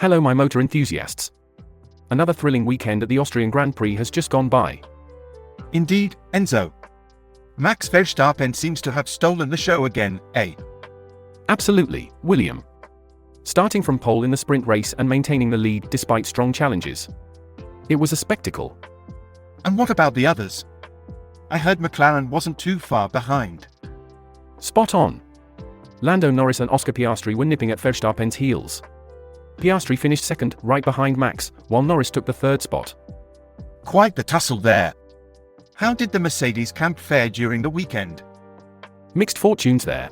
Hello my motor enthusiasts. Another thrilling weekend at the Austrian Grand Prix has just gone by. Indeed, Enzo. Max Verstappen seems to have stolen the show again, eh? Absolutely, William. Starting from pole in the sprint race and maintaining the lead despite strong challenges. It was a spectacle. And what about the others? I heard McLaren wasn't too far behind. Spot on. Lando Norris and Oscar Piastri were nipping at Verstappen's heels. Piastri finished second, right behind Max, while Norris took the third spot. Quite the tussle there. How did the Mercedes camp fare during the weekend? Mixed fortunes there.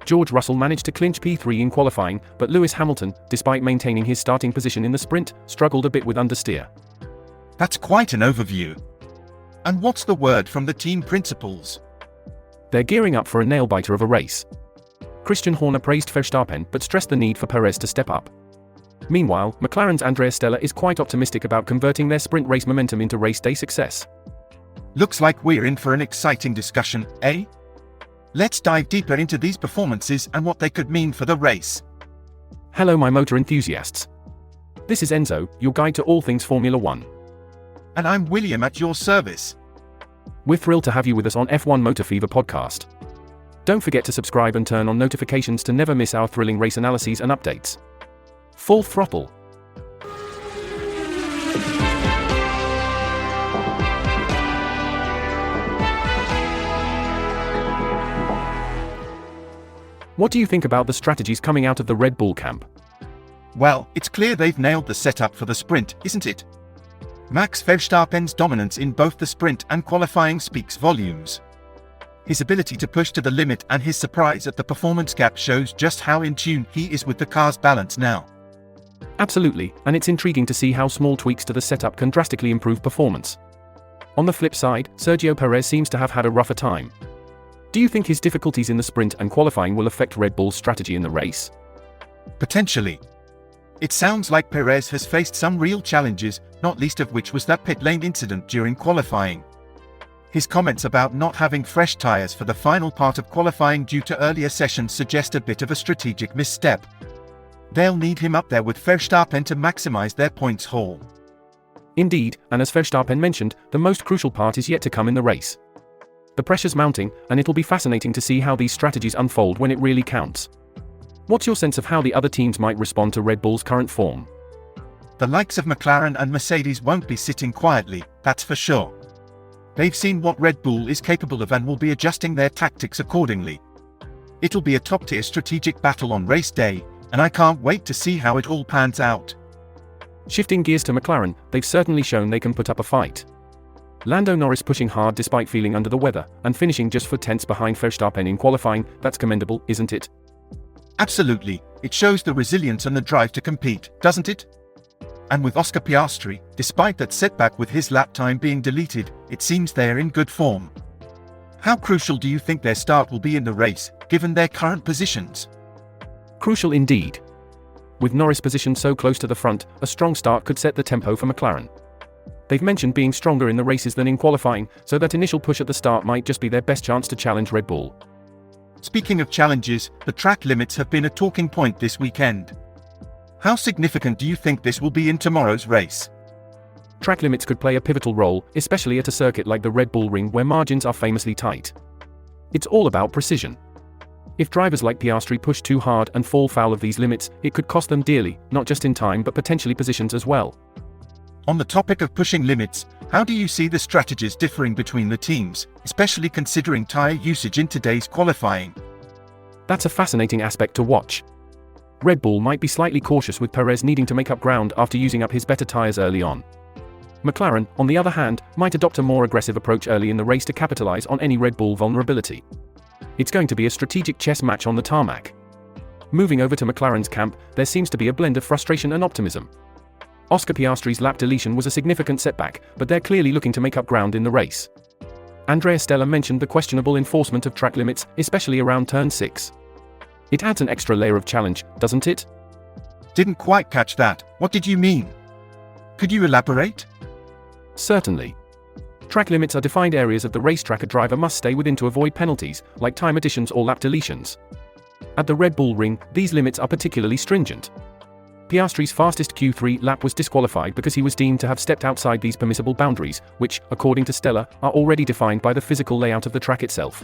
George Russell managed to clinch P3 in qualifying, but Lewis Hamilton, despite maintaining his starting position in the sprint, struggled a bit with understeer. That's quite an overview. And what's the word from the team principals? They're gearing up for a nail-biter of a race. Christian Horner praised Verstappen but stressed the need for Perez to step up. Meanwhile, McLaren's Andrea Stella is quite optimistic about converting their sprint race momentum into race day success. Looks like we're in for an exciting discussion, eh? Let's dive deeper into these performances and what they could mean for the race. Hello my motor enthusiasts. This is Enzo, your guide to all things Formula One. And I'm William at your service. We're thrilled to have you with us on F1 Motor Fever podcast. Don't forget to subscribe and turn on notifications to never miss our thrilling race analyses and updates. Full throttle. What do you think about the strategies coming out of the Red Bull camp? Well, it's clear they've nailed the setup for the sprint, isn't it? Max Verstappen's dominance in both the sprint and qualifying speaks volumes. His ability to push to the limit and his surprise at the performance gap shows just how in tune he is with the car's balance now. Absolutely, and it's intriguing to see how small tweaks to the setup can drastically improve performance. On the flip side, Sergio Perez seems to have had a rougher time. Do you think his difficulties in the sprint and qualifying will affect Red Bull's strategy in the race? Potentially. It sounds like Perez has faced some real challenges, not least of which was that pit lane incident during qualifying. His comments about not having fresh tyres for the final part of qualifying due to earlier sessions suggest a bit of a strategic misstep. They'll need him up there with Verstappen to maximize their points haul. Indeed, and as Verstappen mentioned, the most crucial part is yet to come in the race. The pressure's mounting, and it'll be fascinating to see how these strategies unfold when it really counts. What's your sense of how the other teams might respond to Red Bull's current form? The likes of McLaren and Mercedes won't be sitting quietly, that's for sure. They've seen what Red Bull is capable of and will be adjusting their tactics accordingly. It'll be a top-tier strategic battle on race day, and I can't wait to see how it all pans out. Shifting gears to McLaren, they've certainly shown they can put up a fight. Lando Norris pushing hard despite feeling under the weather, and finishing just 4 tenths behind Verstappen in qualifying, that's commendable, isn't it? Absolutely, it shows the resilience and the drive to compete, doesn't it? And with Oscar Piastri, despite that setback with his lap time being deleted, it seems they're in good form. How crucial do you think their start will be in the race, given their current positions? Crucial indeed. With Norris positioned so close to the front, a strong start could set the tempo for McLaren. They've mentioned being stronger in the races than in qualifying, so that initial push at the start might just be their best chance to challenge Red Bull. Speaking of challenges, the track limits have been a talking point this weekend. How significant do you think this will be in tomorrow's race? Track limits could play a pivotal role, especially at a circuit like the Red Bull Ring where margins are famously tight. It's all about precision. If drivers like Piastri push too hard and fall foul of these limits, it could cost them dearly, not just in time but potentially positions as well. On the topic of pushing limits, how do you see the strategies differing between the teams, especially considering tyre usage in today's qualifying? That's a fascinating aspect to watch. Red Bull might be slightly cautious with Perez needing to make up ground after using up his better tyres early on. McLaren, on the other hand, might adopt a more aggressive approach early in the race to capitalize on any Red Bull vulnerability. It's going to be a strategic chess match on the tarmac. Moving over to McLaren's camp, there seems to be a blend of frustration and optimism. Oscar Piastri's lap deletion was a significant setback, but they're clearly looking to make up ground in the race. Andrea Stella mentioned the questionable enforcement of track limits, especially around turn 6. It adds an extra layer of challenge, doesn't it? Didn't quite catch that. What did you mean? Could you elaborate? Certainly. Track limits are defined areas of the racetrack a driver must stay within to avoid penalties, like time additions or lap deletions. At the Red Bull Ring, these limits are particularly stringent. Piastri's fastest Q3 lap was disqualified because he was deemed to have stepped outside these permissible boundaries, which, according to Stella, are already defined by the physical layout of the track itself.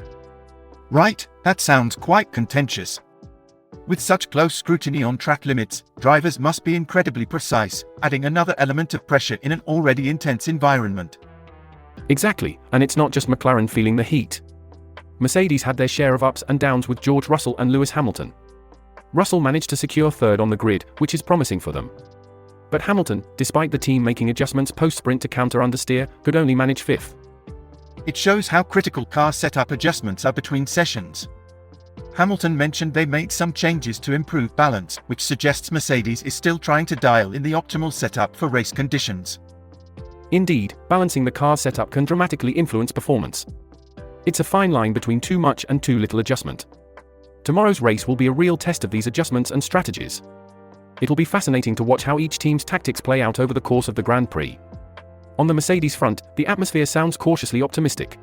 Right, that sounds quite contentious. With such close scrutiny on track limits, drivers must be incredibly precise, adding another element of pressure in an already intense environment. Exactly, and it's not just McLaren feeling the heat. Mercedes had their share of ups and downs with George Russell and Lewis Hamilton. Russell managed to secure third on the grid, which is promising for them. But Hamilton, despite the team making adjustments post-sprint to counter understeer, could only manage fifth. It shows how critical car setup adjustments are between sessions. Hamilton mentioned they made some changes to improve balance, which suggests Mercedes is still trying to dial in the optimal setup for race conditions. Indeed, balancing the car setup can dramatically influence performance. It's a fine line between too much and too little adjustment. Tomorrow's race will be a real test of these adjustments and strategies. It'll be fascinating to watch how each team's tactics play out over the course of the Grand Prix. On the Mercedes front, the atmosphere sounds cautiously optimistic.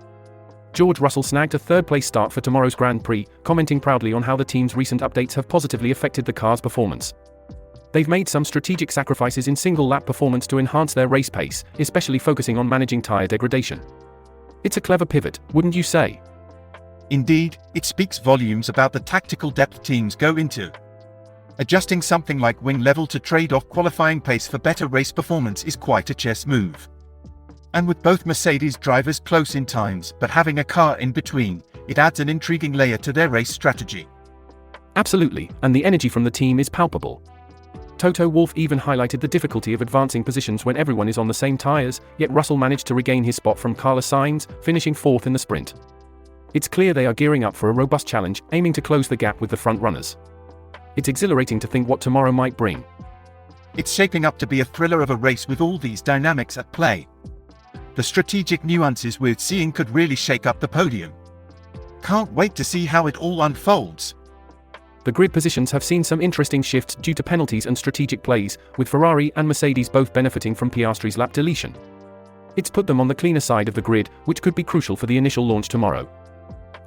George Russell snagged a third-place start for tomorrow's Grand Prix, commenting proudly on how the team's recent updates have positively affected the car's performance. They've made some strategic sacrifices in single-lap performance to enhance their race pace, especially focusing on managing tire degradation. It's a clever pivot, wouldn't you say? Indeed, it speaks volumes about the tactical depth teams go into. Adjusting something like wing level to trade off qualifying pace for better race performance is quite a chess move. And with both Mercedes drivers close in times but having a car in between, it adds an intriguing layer to their race strategy. Absolutely, and the energy from the team is palpable. Toto Wolff even highlighted the difficulty of advancing positions when everyone is on the same tires, yet Russell managed to regain his spot from Carlos Sainz, finishing fourth in the sprint. It's clear they are gearing up for a robust challenge, aiming to close the gap with the front runners. It's exhilarating to think what tomorrow might bring. It's shaping up to be a thriller of a race with all these dynamics at play. The strategic nuances we're seeing could really shake up the podium. Can't wait to see how it all unfolds. The grid positions have seen some interesting shifts due to penalties and strategic plays, with Ferrari and Mercedes both benefiting from Piastri's lap deletion. It's put them on the cleaner side of the grid, which could be crucial for the initial launch tomorrow.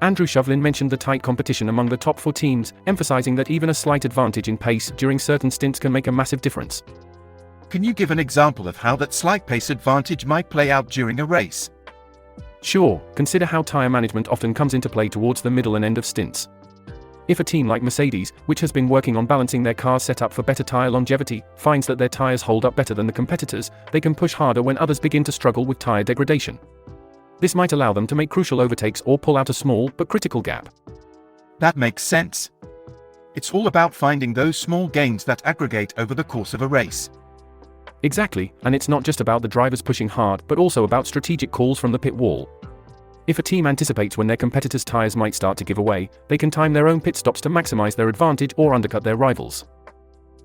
Andrew Shovlin mentioned the tight competition among the top 4 teams, emphasizing that even a slight advantage in pace during certain stints can make a massive difference. Can you give an example of how that slight pace advantage might play out during a race? Sure, consider how tire management often comes into play towards the middle and end of stints. If a team like Mercedes, which has been working on balancing their car's setup for better tire longevity, finds that their tires hold up better than the competitors, they can push harder when others begin to struggle with tire degradation. This might allow them to make crucial overtakes or pull out a small but critical gap. That makes sense. It's all about finding those small gains that aggregate over the course of a race. Exactly, and it's not just about the drivers pushing hard, but also about strategic calls from the pit wall. If a team anticipates when their competitors' tires might start to give away, they can time their own pit stops to maximize their advantage or undercut their rivals.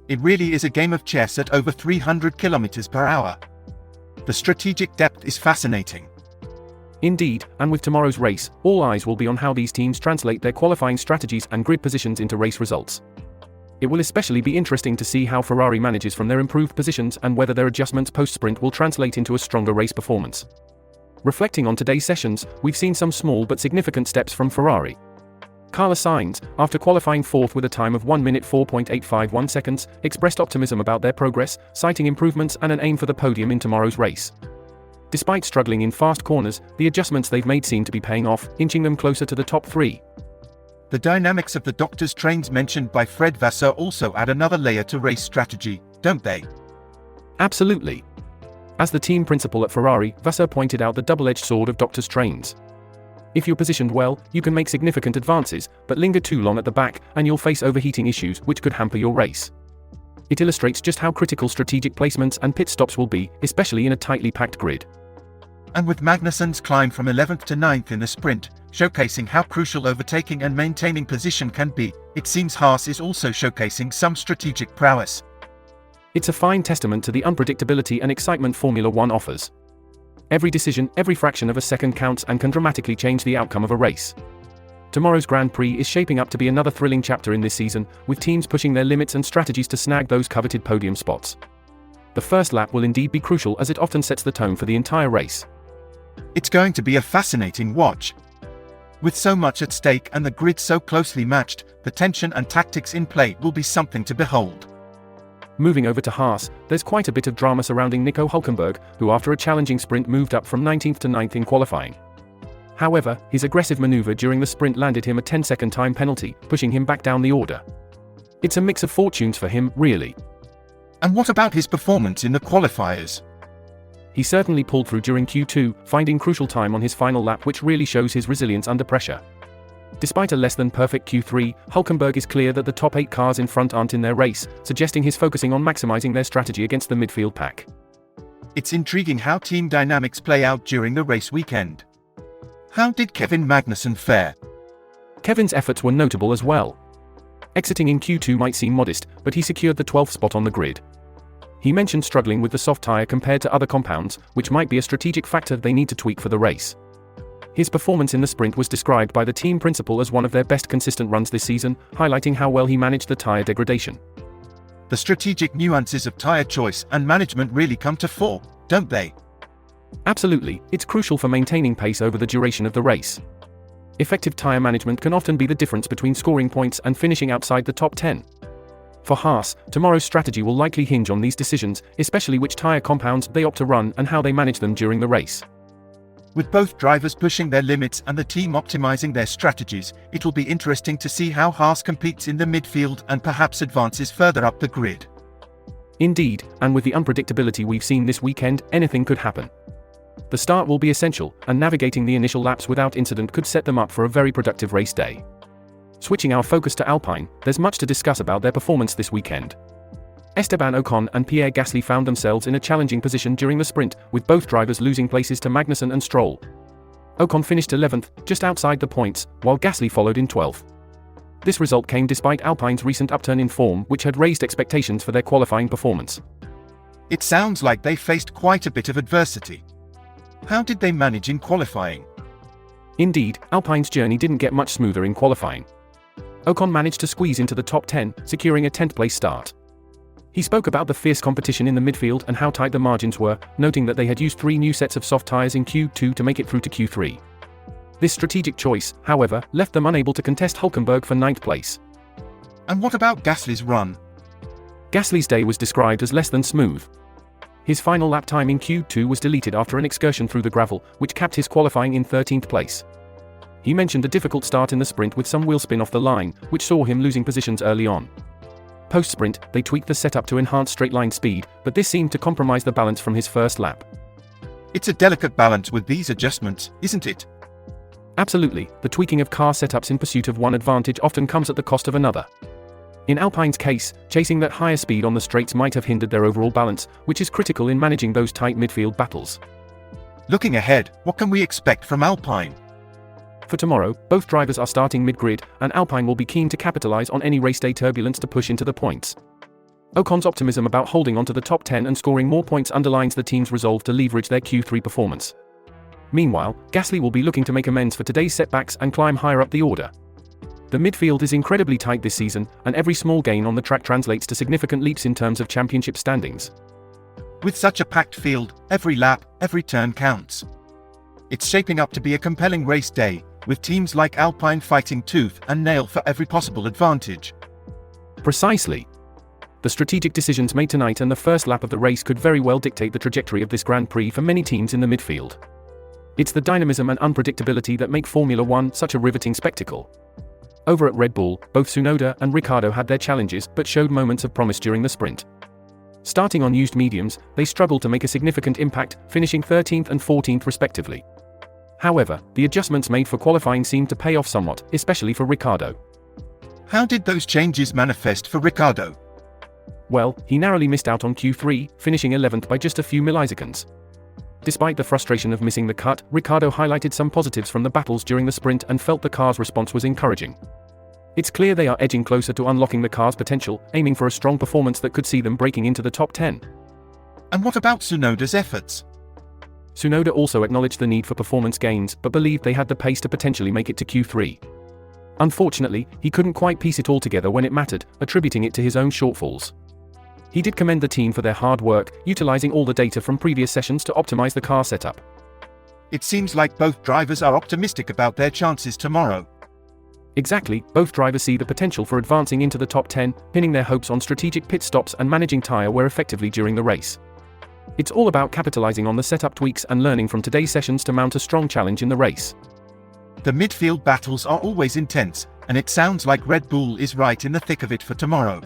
It really is a game of chess at over 300 km per hour. The strategic depth is fascinating. Indeed, and with tomorrow's race, all eyes will be on how these teams translate their qualifying strategies and grid positions into race results. It will especially be interesting to see how Ferrari manages from their improved positions and whether their adjustments post-sprint will translate into a stronger race performance. Reflecting on today's sessions, we've seen some small but significant steps from Ferrari. Carlos Sainz, after qualifying fourth with a time of 1 minute 4.851 seconds, expressed optimism about their progress, citing improvements and an aim for the podium in tomorrow's race. Despite struggling in fast corners, the adjustments they've made seem to be paying off, inching them closer to the top 3. The dynamics of the doctor's trains mentioned by Fred Vasseur also add another layer to race strategy, don't they? Absolutely. As the team principal at Ferrari, Vasseur pointed out the double-edged sword of doctor's trains. If you're positioned well, you can make significant advances, but linger too long at the back, and you'll face overheating issues which could hamper your race. It illustrates just how critical strategic placements and pit stops will be, especially in a tightly packed grid. And with Magnussen's climb from 11th to 9th in the sprint, showcasing how crucial overtaking and maintaining position can be, it seems Haas is also showcasing some strategic prowess. It's a fine testament to the unpredictability and excitement Formula One offers. Every decision, every fraction of a second counts and can dramatically change the outcome of a race. Tomorrow's Grand Prix is shaping up to be another thrilling chapter in this season, with teams pushing their limits and strategies to snag those coveted podium spots. The first lap will indeed be crucial as it often sets the tone for the entire race. It's going to be a fascinating watch. With so much at stake and the grid so closely matched, the tension and tactics in play will be something to behold. Moving over to Haas, there's quite a bit of drama surrounding Nico Hülkenberg, who after a challenging sprint moved up from 19th to 9th in qualifying. However, his aggressive maneuver during the sprint landed him a 10-second time penalty, pushing him back down the order. It's a mix of fortunes for him, really. And what about his performance in the qualifiers? He certainly pulled through during Q2, finding crucial time on his final lap, which really shows his resilience under pressure. Despite a less than perfect Q3, Hülkenberg is clear that the top 8 cars in front aren't in their race, suggesting he's focusing on maximizing their strategy against the midfield pack. It's intriguing how team dynamics play out during the race weekend. How did Kevin Magnussen fare? Kevin's efforts were notable as well. Exiting in Q2 might seem modest, but he secured the 12th spot on the grid. He mentioned struggling with the soft tyre compared to other compounds, which might be a strategic factor they need to tweak for the race. His performance in the sprint was described by the team principal as one of their best consistent runs this season, highlighting how well he managed the tyre degradation. The strategic nuances of tyre choice and management really come to fore, don't they? Absolutely, it's crucial for maintaining pace over the duration of the race. Effective tyre management can often be the difference between scoring points and finishing outside the top 10. For Haas, tomorrow's strategy will likely hinge on these decisions, especially which tyre compounds they opt to run and how they manage them during the race. With both drivers pushing their limits and the team optimizing their strategies, it'll be interesting to see how Haas competes in the midfield and perhaps advances further up the grid. Indeed, and with the unpredictability we've seen this weekend, anything could happen. The start will be essential, and navigating the initial laps without incident could set them up for a very productive race day. Switching our focus to Alpine, there's much to discuss about their performance this weekend. Esteban Ocon and Pierre Gasly found themselves in a challenging position during the sprint, with both drivers losing places to Magnussen and Stroll. Ocon finished 11th, just outside the points, while Gasly followed in 12th. This result came despite Alpine's recent upturn in form, which had raised expectations for their qualifying performance. It sounds like they faced quite a bit of adversity. How did they manage in qualifying? Indeed, Alpine's journey didn't get much smoother in qualifying. Ocon managed to squeeze into the top 10, securing a 10th place start. He spoke about the fierce competition in the midfield and how tight the margins were, noting that they had used 3 new sets of soft tyres in Q2 to make it through to Q3. This strategic choice, however, left them unable to contest Hülkenberg for 9th place. And what about Gasly's run? Gasly's day was described as less than smooth. His final lap time in Q2 was deleted after an excursion through the gravel, which capped his qualifying in 13th place. He mentioned a difficult start in the sprint with some wheel spin off the line, which saw him losing positions early on. Post-sprint, they tweaked the setup to enhance straight-line speed, but this seemed to compromise the balance from his first lap. It's a delicate balance with these adjustments, isn't it? Absolutely, the tweaking of car setups in pursuit of one advantage often comes at the cost of another. In Alpine's case, chasing that higher speed on the straights might have hindered their overall balance, which is critical in managing those tight midfield battles. Looking ahead, what can we expect from Alpine? For tomorrow, both drivers are starting mid-grid, and Alpine will be keen to capitalize on any race day turbulence to push into the points. Ocon's optimism about holding on to the top 10 and scoring more points underlines the team's resolve to leverage their Q3 performance. Meanwhile, Gasly will be looking to make amends for today's setbacks and climb higher up the order. The midfield is incredibly tight this season, and every small gain on the track translates to significant leaps in terms of championship standings. With such a packed field, every lap, every turn counts. It's shaping up to be a compelling race day, with teams like Alpine fighting tooth and nail for every possible advantage. Precisely. The strategic decisions made tonight and the first lap of the race could very well dictate the trajectory of this Grand Prix for many teams in the midfield. It's the dynamism and unpredictability that make Formula One such a riveting spectacle. Over at Red Bull, both Tsunoda and Ricciardo had their challenges but showed moments of promise during the sprint. Starting on used mediums, they struggled to make a significant impact, finishing 13th and 14th respectively. However, the adjustments made for qualifying seemed to pay off somewhat, especially for Ricciardo. How did those changes manifest for Ricciardo? Well, he narrowly missed out on Q3, finishing 11th by just a few milliseconds. Despite the frustration of missing the cut, Ricciardo highlighted some positives from the battles during the sprint and felt the car's response was encouraging. It's clear they are edging closer to unlocking the car's potential, aiming for a strong performance that could see them breaking into the top 10. And what about Tsunoda's efforts? Tsunoda also acknowledged the need for performance gains, but believed they had the pace to potentially make it to Q3. Unfortunately, he couldn't quite piece it all together when it mattered, attributing it to his own shortfalls. He did commend the team for their hard work, utilizing all the data from previous sessions to optimize the car setup. It seems like both drivers are optimistic about their chances tomorrow. Exactly, both drivers see the potential for advancing into the top 10, pinning their hopes on strategic pit stops and managing tire wear effectively during the race. It's all about capitalizing on the setup tweaks and learning from today's sessions to mount a strong challenge in the race. The midfield battles are always intense, and it sounds like Red Bull is right in the thick of it for tomorrow.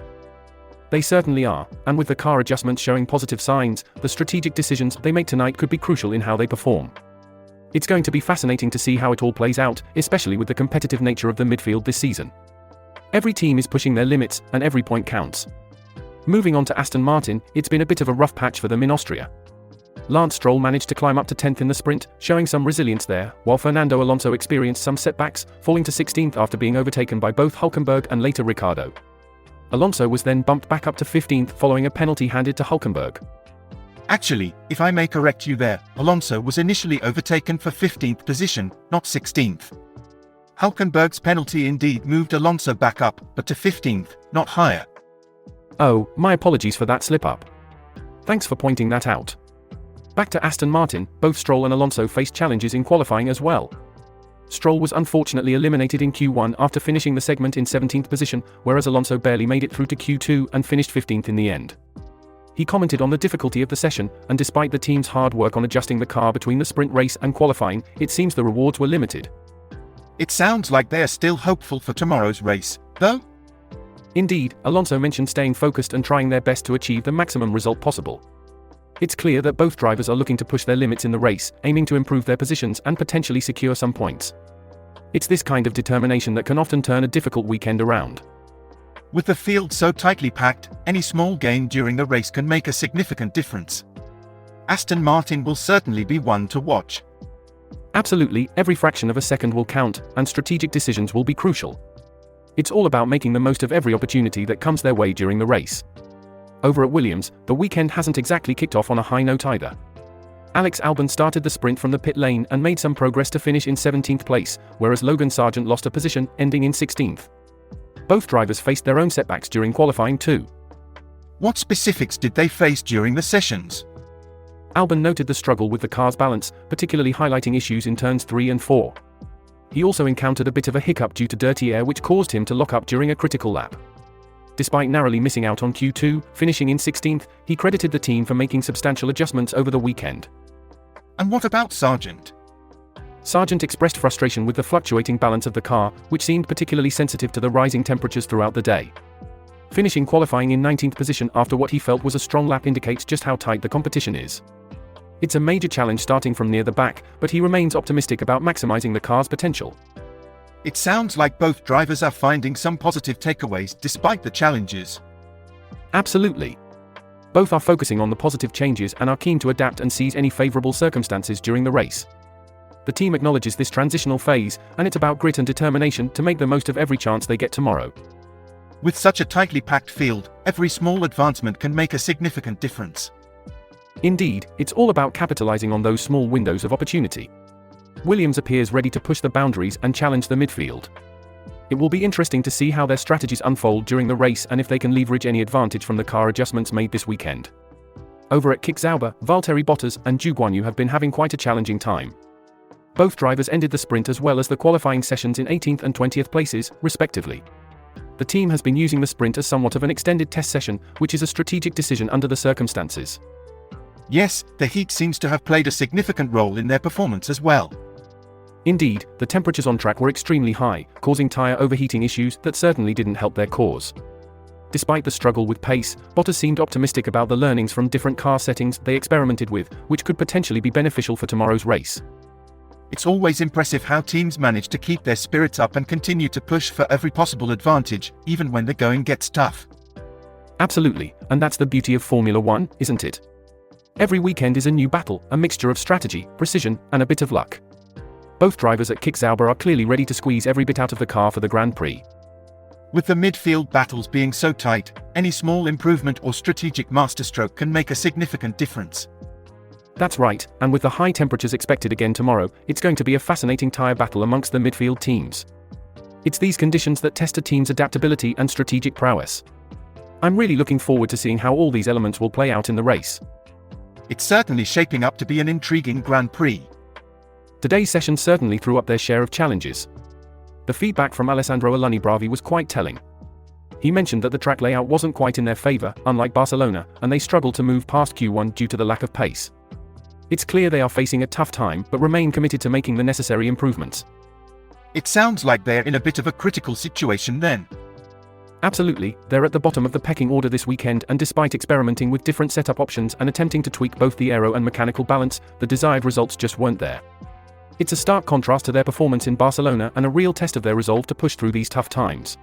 They certainly are, and with the car adjustments showing positive signs, the strategic decisions they make tonight could be crucial in how they perform. It's going to be fascinating to see how it all plays out, especially with the competitive nature of the midfield this season. Every team is pushing their limits, and every point counts. Moving on to Aston Martin, it's been a bit of a rough patch for them in Austria. Lance Stroll managed to climb up to 10th in the sprint, showing some resilience there, while Fernando Alonso experienced some setbacks, falling to 16th after being overtaken by both Hülkenberg and later Ricciardo. Alonso was then bumped back up to 15th following a penalty handed to Hülkenberg. Actually, if I may correct you there, Alonso was initially overtaken for 15th position, not 16th. Hülkenberg's penalty indeed moved Alonso back up, but to 15th, not higher. Oh, my apologies for that slip-up. Thanks for pointing that out. Back to Aston Martin, both Stroll and Alonso faced challenges in qualifying as well. Stroll was unfortunately eliminated in Q1 after finishing the segment in 17th position, whereas Alonso barely made it through to Q2 and finished 15th in the end. He commented on the difficulty of the session, and despite the team's hard work on adjusting the car between the sprint race and qualifying, it seems the rewards were limited. It sounds like they are still hopeful for tomorrow's race, though? Indeed, Alonso mentioned staying focused and trying their best to achieve the maximum result possible. It's clear that both drivers are looking to push their limits in the race, aiming to improve their positions and potentially secure some points. It's this kind of determination that can often turn a difficult weekend around. With the field so tightly packed, any small gain during the race can make a significant difference. Aston Martin will certainly be one to watch. Absolutely, every fraction of a second will count, and strategic decisions will be crucial. It's all about making the most of every opportunity that comes their way during the race. Over at Williams, the weekend hasn't exactly kicked off on a high note either. Alex Albon started the sprint from the pit lane and made some progress to finish in 17th place, whereas Logan Sargent lost a position, ending in 16th. Both drivers faced their own setbacks during qualifying too. What specifics did they face during the sessions? Albon noted the struggle with the car's balance, particularly highlighting issues in turns 3 and 4. He also encountered a bit of a hiccup due to dirty air which caused him to lock up during a critical lap. Despite narrowly missing out on Q2, finishing in 16th, he credited the team for making substantial adjustments over the weekend. And what about Sargent? Sargent expressed frustration with the fluctuating balance of the car, which seemed particularly sensitive to the rising temperatures throughout the day. Finishing qualifying in 19th position after what he felt was a strong lap indicates just how tight the competition is. It's a major challenge starting from near the back, but he remains optimistic about maximizing the car's potential. It sounds like both drivers are finding some positive takeaways despite the challenges. Absolutely. Both are focusing on the positive changes and are keen to adapt and seize any favorable circumstances during the race. The team acknowledges this transitional phase, and it's about grit and determination to make the most of every chance they get tomorrow. With such a tightly packed field, every small advancement can make a significant difference. Indeed, it's all about capitalizing on those small windows of opportunity. Williams appears ready to push the boundaries and challenge the midfield. It will be interesting to see how their strategies unfold during the race and if they can leverage any advantage from the car adjustments made this weekend. Over at Kick Sauber, Valtteri Bottas and Zhou Guanyu have been having quite a challenging time. Both drivers ended the sprint as well as the qualifying sessions in 18th and 20th places, respectively. The team has been using the sprint as somewhat of an extended test session, which is a strategic decision under the circumstances. Yes, the heat seems to have played a significant role in their performance as well. Indeed, the temperatures on track were extremely high, causing tyre overheating issues that certainly didn't help their cause. Despite the struggle with pace, Bottas seemed optimistic about the learnings from different car settings they experimented with, which could potentially be beneficial for tomorrow's race. It's always impressive how teams manage to keep their spirits up and continue to push for every possible advantage, even when the going gets tough. Absolutely, and that's the beauty of Formula One, isn't it? Every weekend is a new battle, a mixture of strategy, precision, and a bit of luck. Both drivers at Kick Sauber are clearly ready to squeeze every bit out of the car for the Grand Prix. With the midfield battles being so tight, any small improvement or strategic masterstroke can make a significant difference. That's right, and with the high temperatures expected again tomorrow, it's going to be a fascinating tyre battle amongst the midfield teams. It's these conditions that test a team's adaptability and strategic prowess. I'm really looking forward to seeing how all these elements will play out in the race. It's certainly shaping up to be an intriguing Grand Prix. Today's session certainly threw up their share of challenges. The feedback from Alessandro Alunni Bravi was quite telling. He mentioned that the track layout wasn't quite in their favor, unlike Barcelona, and they struggled to move past Q1 due to the lack of pace. It's clear they are facing a tough time, but remain committed to making the necessary improvements. It sounds like they're in a bit of a critical situation then. Absolutely, they're at the bottom of the pecking order this weekend, and despite experimenting with different setup options and attempting to tweak both the aero and mechanical balance, the desired results just weren't there. It's a stark contrast to their performance in Barcelona and a real test of their resolve to push through these tough times.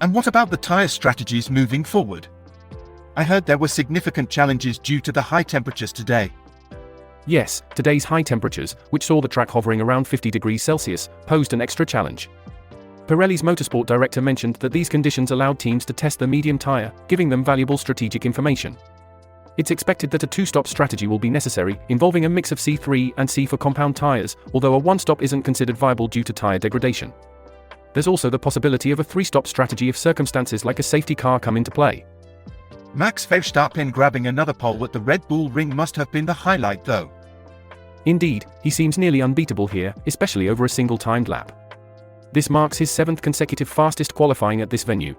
And what about the tyre strategies moving forward? I heard there were significant challenges due to the high temperatures today. Yes, today's high temperatures, which saw the track hovering around 50 degrees Celsius, posed an extra challenge. Pirelli's motorsport director mentioned that these conditions allowed teams to test the medium tyre, giving them valuable strategic information. It's expected that a two-stop strategy will be necessary, involving a mix of C3 and C4 compound tyres, although a one-stop isn't considered viable due to tyre degradation. There's also the possibility of a three-stop strategy if circumstances like a safety car come into play. Max Verstappen grabbing another pole at the Red Bull Ring must have been the highlight though. Indeed, he seems nearly unbeatable here, especially over a single timed lap. This marks his 7th consecutive fastest qualifying at this venue.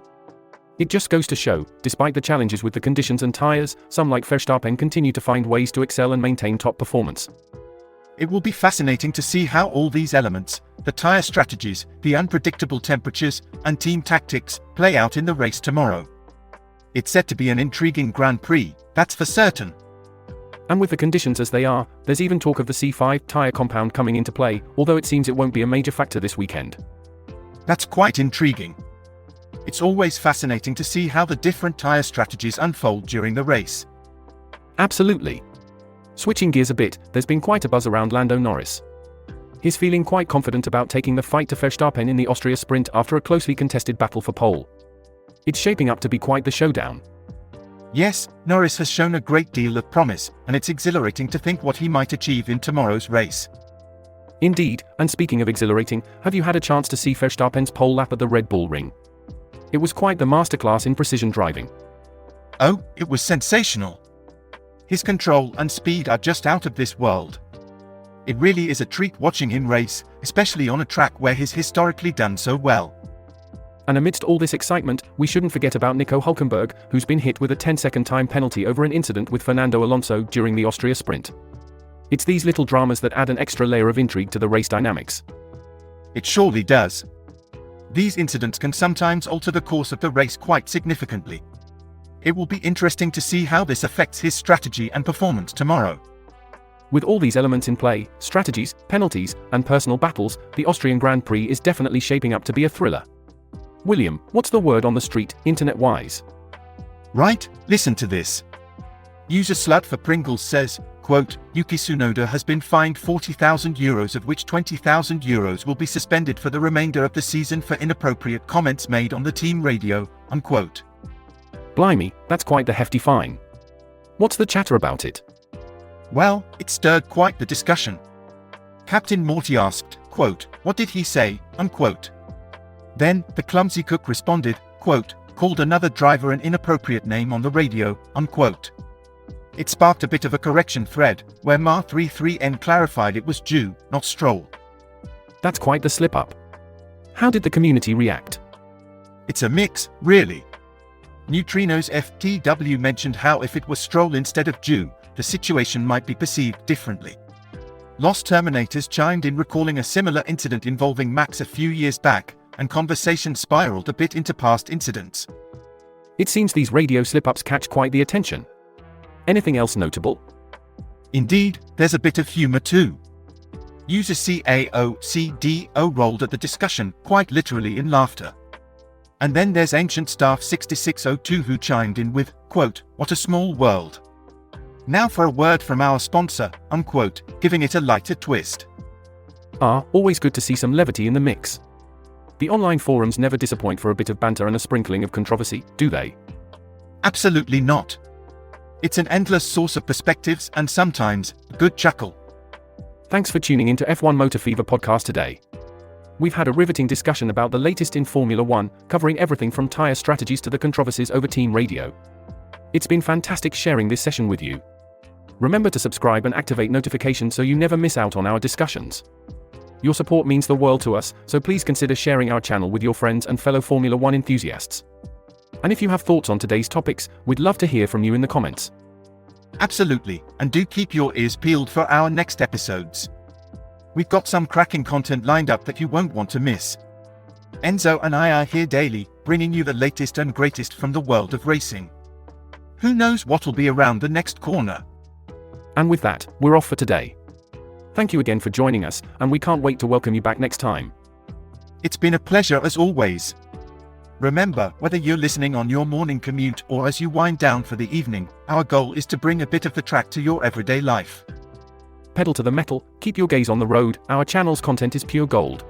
It just goes to show, despite the challenges with the conditions and tyres, some like Verstappen continue to find ways to excel and maintain top performance. It will be fascinating to see how all these elements, the tyre strategies, the unpredictable temperatures, and team tactics, play out in the race tomorrow. It's set to be an intriguing Grand Prix, that's for certain. And with the conditions as they are, there's even talk of the C5 tyre compound coming into play, although it seems it won't be a major factor this weekend. That's quite intriguing. It's always fascinating to see how the different tyre strategies unfold during the race. Absolutely. Switching gears a bit, there's been quite a buzz around Lando Norris. He's feeling quite confident about taking the fight to Verstappen in the Austria sprint after a closely contested battle for pole. It's shaping up to be quite the showdown. Yes, Norris has shown a great deal of promise, and it's exhilarating to think what he might achieve in tomorrow's race. Indeed, and speaking of exhilarating, have you had a chance to see Verstappen's pole lap at the Red Bull Ring? It was quite the masterclass in precision driving. Oh, it was sensational. His control and speed are just out of this world. It really is a treat watching him race, especially on a track where he's historically done so well. And amidst all this excitement, we shouldn't forget about Nico Hülkenberg, who's been hit with a 10-second time penalty over an incident with Fernando Alonso during the Austria sprint. It's these little dramas that add an extra layer of intrigue to the race dynamics. It surely does. These incidents can sometimes alter the course of the race quite significantly. It will be interesting to see how this affects his strategy and performance tomorrow. With all these elements in play, strategies, penalties, and personal battles, the Austrian Grand Prix is definitely shaping up to be a thriller. William, what's the word on the street, internet-wise? Right, listen to this. User Slut for Pringles says, quote, Yuki Tsunoda has been fined €40,000, of which €20,000 will be suspended for the remainder of the season for inappropriate comments made on the team radio, unquote. Blimey, that's quite the hefty fine. What's the chatter about it? Well, it stirred quite the discussion. Captain Morty asked, quote, what did he say, unquote. Then, the clumsy cook responded, quote, called another driver an inappropriate name on the radio, unquote. It sparked a bit of a correction thread, where Ma33N clarified it was Jew, not Stroll. That's quite the slip-up. How did the community react? It's a mix, really. Neutrinos FTW mentioned how if it was Stroll instead of Jew, the situation might be perceived differently. Lost Terminators chimed in recalling a similar incident involving Max a few years back, and conversation spiraled a bit into past incidents. It seems these radio slip-ups catch quite the attention. Anything else notable? Indeed, there's a bit of humor too. User CAOCDO rolled at the discussion, quite literally in laughter. And then there's Ancient Staff 6602 who chimed in with, quote, what a small world. Now for a word from our sponsor, unquote, giving it a lighter twist. Always good to see some levity in the mix. The online forums never disappoint for a bit of banter and a sprinkling of controversy, do they? Absolutely not. It's an endless source of perspectives and sometimes, a good chuckle. Thanks for tuning into F1 Motor Fever podcast today. We've had a riveting discussion about the latest in Formula One, covering everything from tyre strategies to the controversies over team radio. It's been fantastic sharing this session with you. Remember to subscribe and activate notifications so you never miss out on our discussions. Your support means the world to us, so please consider sharing our channel with your friends and fellow Formula One enthusiasts. And if you have thoughts on today's topics, we'd love to hear from you in the comments. Absolutely, and do keep your ears peeled for our next episodes. We've got some cracking content lined up that you won't want to miss. Enzo and I are here daily, bringing you the latest and greatest from the world of racing. Who knows what'll be around the next corner? And with that, we're off for today. Thank you again for joining us, and we can't wait to welcome you back next time. It's been a pleasure as always. Remember, whether you're listening on your morning commute or as you wind down for the evening, our goal is to bring a bit of the track to your everyday life. Pedal to the metal, keep your gaze on the road, our channel's content is pure gold.